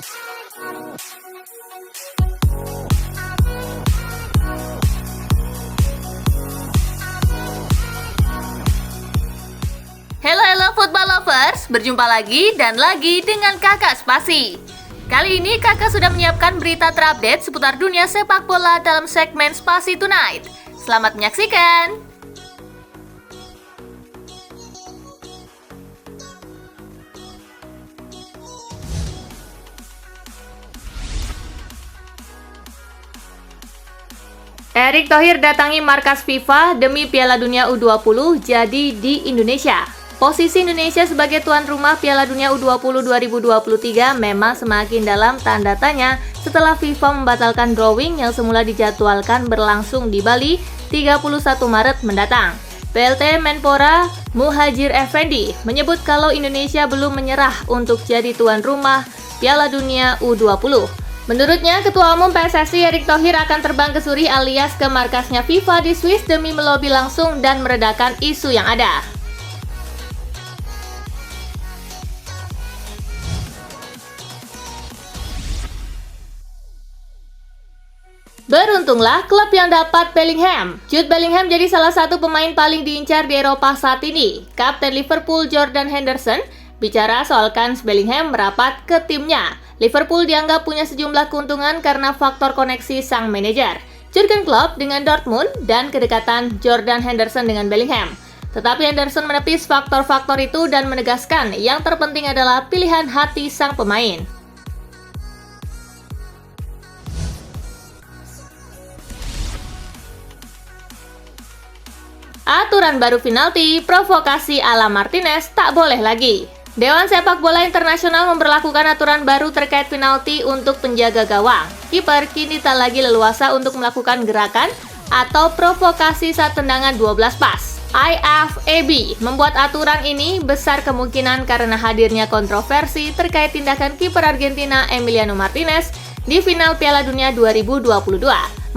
Halo football lovers, berjumpa lagi dan lagi dengan Kakak Spasi. Kali ini Kakak sudah menyiapkan berita terupdate seputar dunia sepak bola dalam segmen Spasi Tonight. Selamat menyaksikan. Erick Thohir datangi markas FIFA demi Piala Dunia U20 jadi di Indonesia. Posisi Indonesia sebagai tuan rumah Piala Dunia U20 2023 memang semakin dalam tanda tanya setelah FIFA membatalkan drawing yang semula dijadwalkan berlangsung di Bali 31 Maret mendatang. PLT Menpora Muhadjir Effendi menyebut kalau Indonesia belum menyerah untuk jadi tuan rumah Piala Dunia U20. Menurutnya, Ketua Umum PSSI Erick Thohir akan terbang ke Zurich alias ke markasnya FIFA di Swiss demi melobi langsung dan meredakan isu yang ada. Beruntunglah klub yang dapat Bellingham. Jude Bellingham jadi salah satu pemain paling diincar di Eropa saat ini. Kapten Liverpool Jordan Henderson bicara soal kans Bellingham merapat ke timnya. Liverpool dianggap punya sejumlah keuntungan karena faktor koneksi sang manajer, Jurgen Klopp dengan Dortmund dan kedekatan Jordan Henderson dengan Bellingham. Tetapi Henderson menepis faktor-faktor itu dan menegaskan yang terpenting adalah pilihan hati sang pemain. Aturan baru penalti, provokasi ala Martinez tak boleh lagi. Dewan Sepak Bola Internasional memberlakukan aturan baru terkait penalti untuk penjaga gawang. Kiper kini tak lagi leluasa untuk melakukan gerakan atau provokasi saat tendangan 12 pas. IFAB membuat aturan ini besar kemungkinan karena hadirnya kontroversi terkait tindakan kiper Argentina Emiliano Martinez di final Piala Dunia 2022.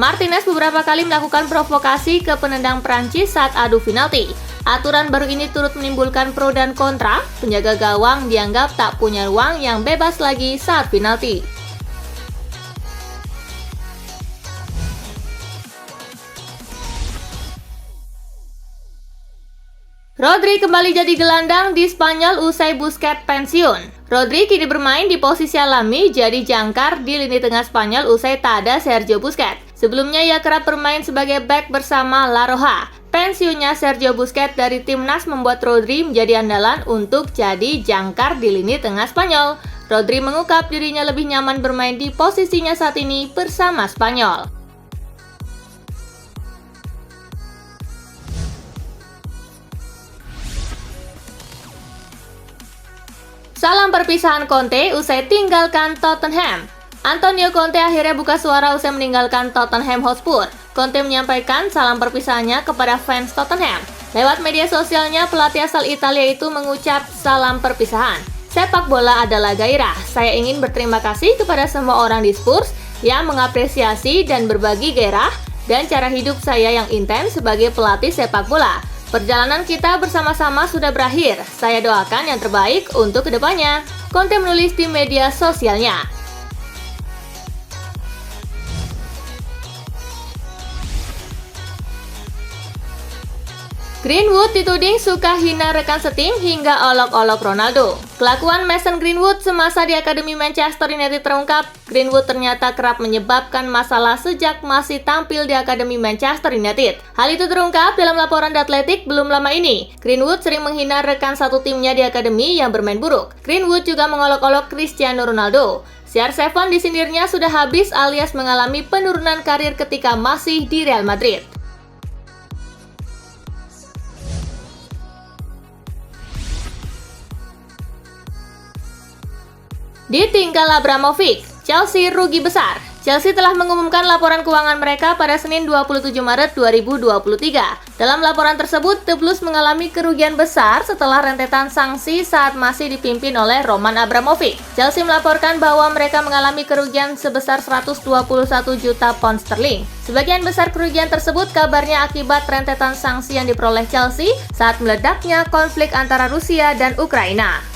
Martinez beberapa kali melakukan provokasi ke penendang Prancis saat adu penalti. Aturan baru ini turut menimbulkan pro dan kontra. Penjaga gawang dianggap tak punya ruang yang bebas lagi saat penalti. Rodri kembali jadi gelandang di Spanyol usai Busquets pensiun. Rodri kini bermain di posisi alami jadi jangkar di lini tengah Spanyol usai tak ada Sergio Busquets. Sebelumnya ia kerap bermain sebagai bek bersama La Roja. Pensiunnya Sergio Busquets dari timnas membuat Rodri menjadi andalan untuk jadi jangkar di lini tengah Spanyol. Rodri mengungkap dirinya lebih nyaman bermain di posisinya saat ini bersama Spanyol. Salam perpisahan Conte usai tinggalkan Tottenham. Antonio Conte akhirnya buka suara usai meninggalkan Tottenham Hotspur. Conte menyampaikan salam perpisahannya kepada fans Tottenham. Lewat media sosialnya, pelatih asal Italia itu mengucap salam perpisahan. Sepak bola adalah gairah. Saya ingin berterima kasih kepada semua orang di Spurs yang mengapresiasi dan berbagi gairah dan cara hidup saya yang intens sebagai pelatih sepak bola. Perjalanan kita bersama-sama sudah berakhir. Saya doakan yang terbaik untuk kedepannya. Conte menulis di media sosialnya. Greenwood dituding suka hina rekan setim hingga olok-olok Ronaldo. Kelakuan Mason Greenwood semasa di Akademi Manchester United terungkap. Greenwood ternyata kerap menyebabkan masalah sejak masih tampil di Akademi Manchester United. Hal itu terungkap dalam laporan The Athletic belum lama ini. Greenwood sering menghina rekan satu timnya di Akademi yang bermain buruk. Greenwood juga mengolok-olok Cristiano Ronaldo. CR7 disindirnya sudah habis alias mengalami penurunan karir ketika masih di Real Madrid. Ditinggal Abramovich, Chelsea rugi besar. Chelsea telah mengumumkan laporan keuangan mereka pada Senin 27 Maret 2023. Dalam laporan tersebut, The Blues mengalami kerugian besar setelah rentetan sanksi saat masih dipimpin oleh Roman Abramovich. Chelsea melaporkan bahwa mereka mengalami kerugian sebesar 121 juta pound sterling. Sebagian besar kerugian tersebut kabarnya akibat rentetan sanksi yang diperoleh Chelsea saat meledaknya konflik antara Rusia dan Ukraina.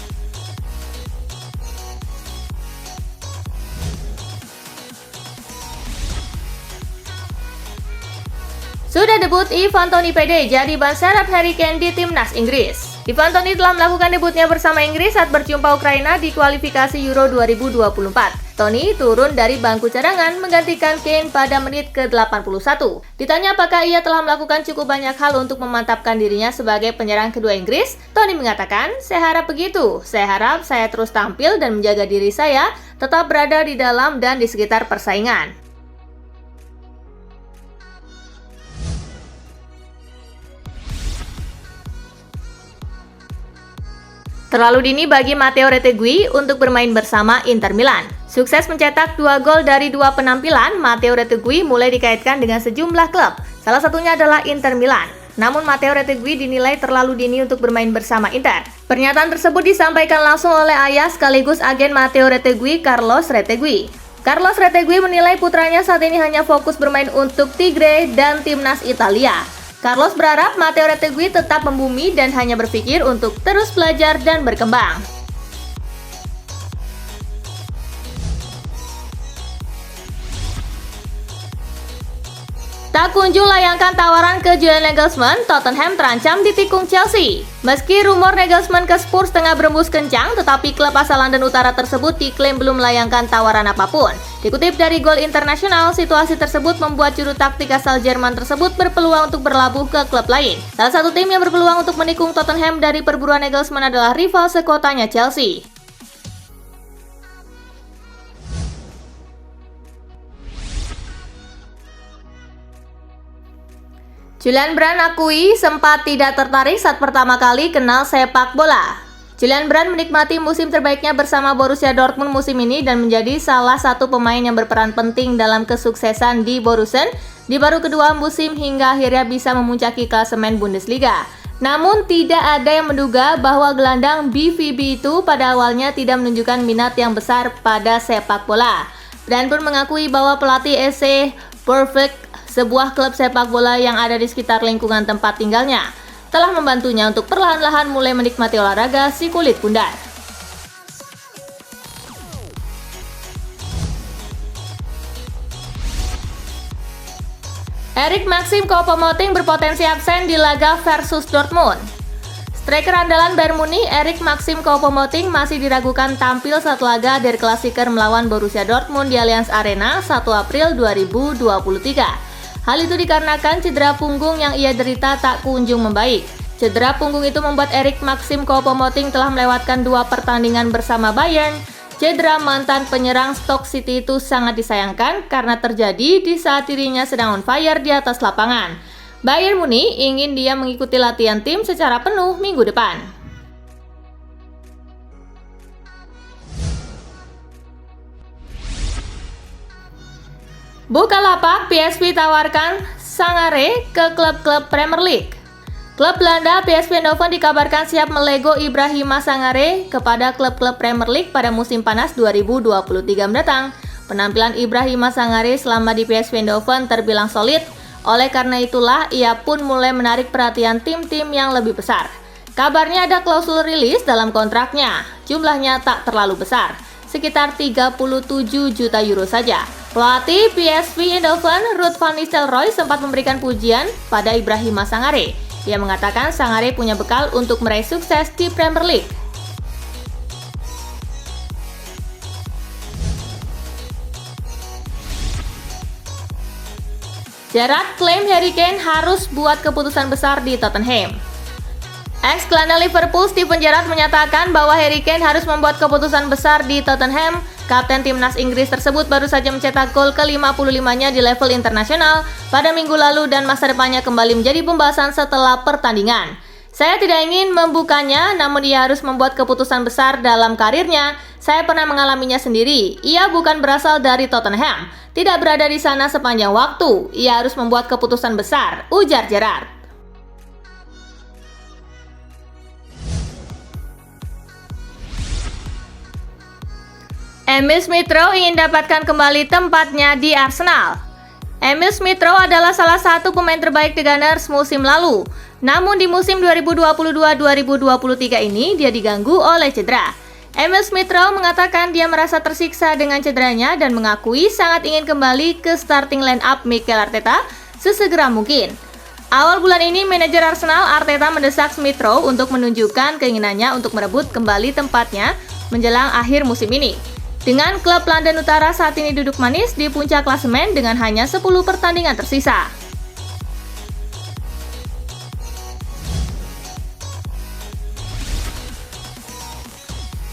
Sudah debut Ivan Toney PD jadi ban serep Harry Kane di timnas Inggris. Ivan Toney telah melakukan debutnya bersama Inggris saat berjumpa Ukraina di kualifikasi Euro 2024. Toney turun dari bangku cadangan menggantikan Kane pada menit ke-81. Ditanya apakah ia telah melakukan cukup banyak hal untuk memantapkan dirinya sebagai penyerang kedua Inggris, Toney mengatakan, "Saya harap begitu. Saya harap saya terus tampil dan menjaga diri saya tetap berada di dalam dan di sekitar persaingan." Terlalu dini bagi Matteo Retegui untuk bermain bersama Inter Milan. Sukses mencetak 2 gol dari 2 penampilan, Matteo Retegui mulai dikaitkan dengan sejumlah klub. Salah satunya adalah Inter Milan. Namun Matteo Retegui dinilai terlalu dini untuk bermain bersama Inter. Pernyataan tersebut disampaikan langsung oleh ayah sekaligus agen Matteo Retegui, Carlos Retegui. Carlos Retegui menilai putranya saat ini hanya fokus bermain untuk Tigre dan timnas Italia. Carlos berharap Matteo Retegui tetap membumi dan hanya berpikir untuk terus belajar dan berkembang. Tak kunjung layangkan tawaran ke Julian Nagelsmann, Tottenham terancam ditikung Chelsea. Meski rumor Nagelsmann ke Spurs tengah berembus kencang, tetapi klub asal London Utara tersebut diklaim belum melayangkan tawaran apapun. Dikutip dari Goal International, situasi tersebut membuat juru taktik asal Jerman tersebut berpeluang untuk berlabuh ke klub lain. Salah satu tim yang berpeluang untuk menikung Tottenham dari perburuan Nagelsmann adalah rival sekotanya Chelsea. Julian Brandt akui sempat tidak tertarik saat pertama kali kenal sepak bola. Julian Brandt menikmati musim terbaiknya bersama Borussia Dortmund musim ini dan menjadi salah satu pemain yang berperan penting dalam kesuksesan di Borussen di baru kedua musim hingga akhirnya bisa memuncaki klasemen Bundesliga. Namun tidak ada yang menduga bahwa gelandang BVB itu pada awalnya tidak menunjukkan minat yang besar pada sepak bola. Brandt pun mengakui bahwa pelatih SC Perfect, sebuah klub sepak bola yang ada di sekitar lingkungan tempat tinggalnya, telah membantunya untuk perlahan-lahan mulai menikmati olahraga si kulit bundar. Eric Maxim Choupo-Moting berpotensi absen di laga versus Dortmund. Striker andalan Bayern Munich, Eric Maxim Choupo-Moting masih diragukan tampil saat laga Der Klassiker melawan Borussia Dortmund di Allianz Arena 1 April 2023. Hal itu dikarenakan cedera punggung yang ia derita tak kunjung membaik. Cedera punggung itu membuat Eric Maxim Choupo-Moting telah melewatkan 2 pertandingan bersama Bayern. Cedera mantan penyerang Stoke City itu sangat disayangkan karena terjadi di saat dirinya sedang on fire di atas lapangan. Bayern Munich ingin dia mengikuti latihan tim secara penuh minggu depan. Bukalapak, PSV tawarkan Sangare ke klub-klub Premier League. Klub Belanda PSV Eindhoven dikabarkan siap melego Ibrahima Sangare kepada klub-klub Premier League pada musim panas 2023 mendatang. Penampilan Ibrahima Sangare selama di PSV Eindhoven terbilang solid, oleh karena itulah ia pun mulai menarik perhatian tim-tim yang lebih besar. Kabarnya ada klausul rilis dalam kontraknya, jumlahnya tak terlalu besar, sekitar 37 juta euro saja. Pelatih PSV Eindhoven, Ruud van Nistelrooy sempat memberikan pujian pada Ibrahima Sangare. Ia mengatakan Sangare punya bekal untuk meraih sukses di Premier League. Gerrard klaim Harry Kane harus buat keputusan besar di Tottenham. Ex-gelandang Liverpool Steven Gerrard menyatakan bahwa Harry Kane harus membuat keputusan besar di Tottenham. Kapten timnas Inggris tersebut baru saja mencetak gol ke-55-nya di level internasional pada minggu lalu dan masa depannya kembali menjadi pembahasan setelah pertandingan. Saya tidak ingin membukanya, namun ia harus membuat keputusan besar dalam karirnya. Saya pernah mengalaminya sendiri. Ia bukan berasal dari Tottenham, tidak berada di sana sepanjang waktu. Ia harus membuat keputusan besar, ujar Gerrard. Emil Smith-Rowe ingin dapatkan kembali tempatnya di Arsenal. Emil Smith-Rowe adalah salah satu pemain terbaik The Gunners musim lalu. Namun di musim 2022-2023 ini dia diganggu oleh cedera. Emil Smith-Rowe mengatakan dia merasa tersiksa dengan cederanya dan mengakui sangat ingin kembali ke starting line up Mikel Arteta sesegera mungkin. Awal bulan ini, manajer Arsenal Arteta mendesak Smith Rowe untuk menunjukkan keinginannya untuk merebut kembali tempatnya menjelang akhir musim ini. Dengan klub London Utara saat ini duduk manis di puncak klasemen dengan hanya 10 pertandingan tersisa.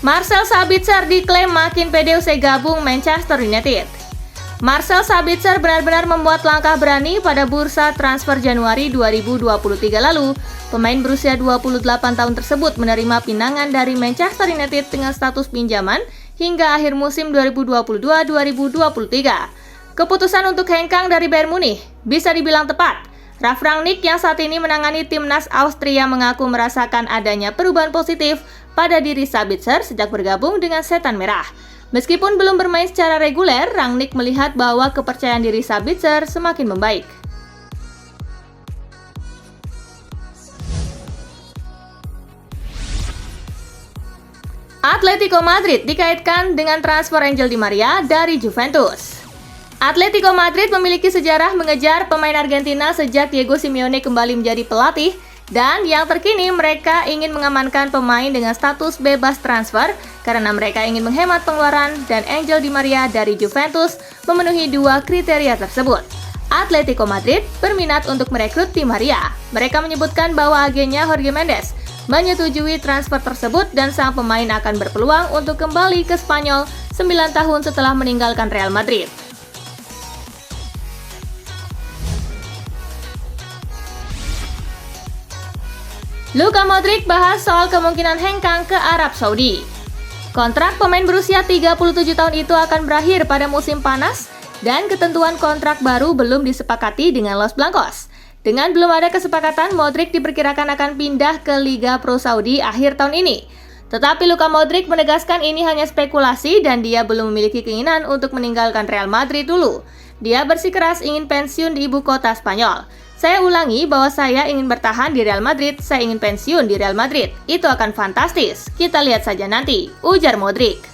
Marcel Sabitzer diklaim makin pede usai gabung Manchester United. Marcel Sabitzer benar-benar membuat langkah berani pada bursa transfer Januari 2023 lalu. Pemain berusia 28 tahun tersebut menerima pinangan dari Manchester United dengan status pinjaman hingga akhir musim 2022-2023. Keputusan untuk hengkang dari Bayern Munich bisa dibilang tepat. Ralf Rangnick yang saat ini menangani timnas Austria mengaku merasakan adanya perubahan positif pada diri Sabitzer sejak bergabung dengan Setan Merah. Meskipun belum bermain secara reguler, Rangnick melihat bahwa kepercayaan diri Sabitzer semakin membaik. Atletico Madrid dikaitkan dengan transfer Angel Di Maria dari Juventus. Atletico Madrid memiliki sejarah mengejar pemain Argentina sejak Diego Simeone kembali menjadi pelatih, dan yang terkini mereka ingin mengamankan pemain dengan status bebas transfer karena mereka ingin menghemat pengeluaran, dan Angel Di Maria dari Juventus memenuhi dua kriteria tersebut. Atletico Madrid berminat untuk merekrut Di Maria. Mereka menyebutkan bahwa agennya Jorge Mendes menyetujui transfer tersebut dan sang pemain akan berpeluang untuk kembali ke Spanyol 9 tahun setelah meninggalkan Real Madrid. Luka Modric bahas soal kemungkinan hengkang ke Arab Saudi. Kontrak pemain berusia 37 tahun itu akan berakhir pada musim panas dan ketentuan kontrak baru belum disepakati dengan Los Blancos. Dengan belum ada kesepakatan, Modric diperkirakan akan pindah ke Liga Pro Saudi akhir tahun ini. Tetapi Luka Modric menegaskan ini hanya spekulasi dan dia belum memiliki keinginan untuk meninggalkan Real Madrid dulu. Dia bersikeras ingin pensiun di ibu kota Spanyol. Saya ulangi bahwa saya ingin bertahan di Real Madrid, saya ingin pensiun di Real Madrid. Itu akan fantastis, kita lihat saja nanti, ujar Modric.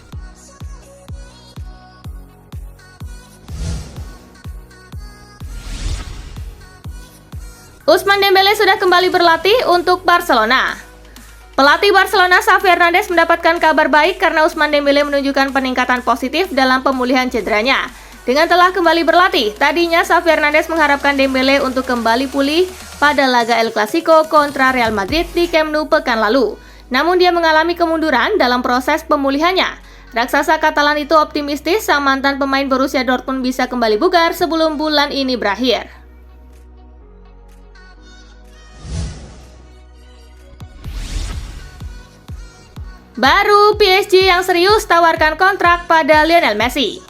Ousmane Dembélé sudah kembali berlatih untuk Barcelona. Pelatih Barcelona Xavi Hernandez mendapatkan kabar baik karena Ousmane Dembélé menunjukkan peningkatan positif dalam pemulihan cederanya. Dengan telah kembali berlatih, tadinya Xavi Hernandez mengharapkan Dembélé untuk kembali pulih pada laga El Clasico kontra Real Madrid di Camp Nou pekan lalu. Namun dia mengalami kemunduran dalam proses pemulihannya. Raksasa Katalan itu optimistis sang mantan pemain Borussia Dortmund bisa kembali bugar sebelum bulan ini berakhir. Baru PSG yang serius tawarkan kontrak pada Lionel Messi.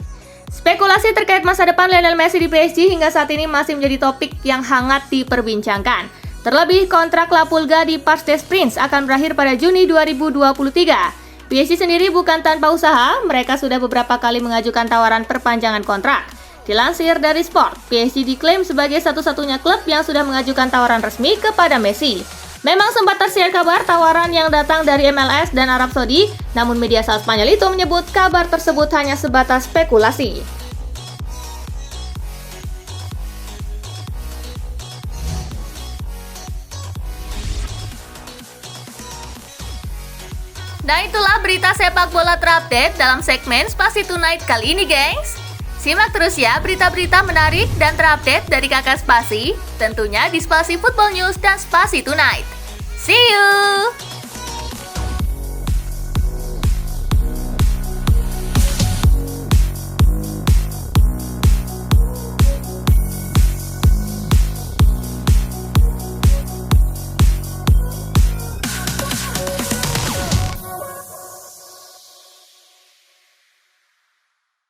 Spekulasi terkait masa depan Lionel Messi di PSG hingga saat ini masih menjadi topik yang hangat diperbincangkan. Terlebih, kontrak La Pulga di Parc des Princes akan berakhir pada Juni 2023. PSG sendiri bukan tanpa usaha, mereka sudah beberapa kali mengajukan tawaran perpanjangan kontrak. Dilansir dari Sport, PSG diklaim sebagai satu-satunya klub yang sudah mengajukan tawaran resmi kepada Messi. Memang sempat tersiar kabar tawaran yang datang dari MLS dan Arab Saudi, namun media asal Spanyol itu menyebut kabar tersebut hanya sebatas spekulasi. Nah, itulah berita sepak bola terupdate dalam segmen Spasi Tonight kali ini, gengs. Simak terus ya berita-berita menarik dan terupdate dari Kakak Spasi, tentunya di Spasi Football News dan Spasi Tonight. See you!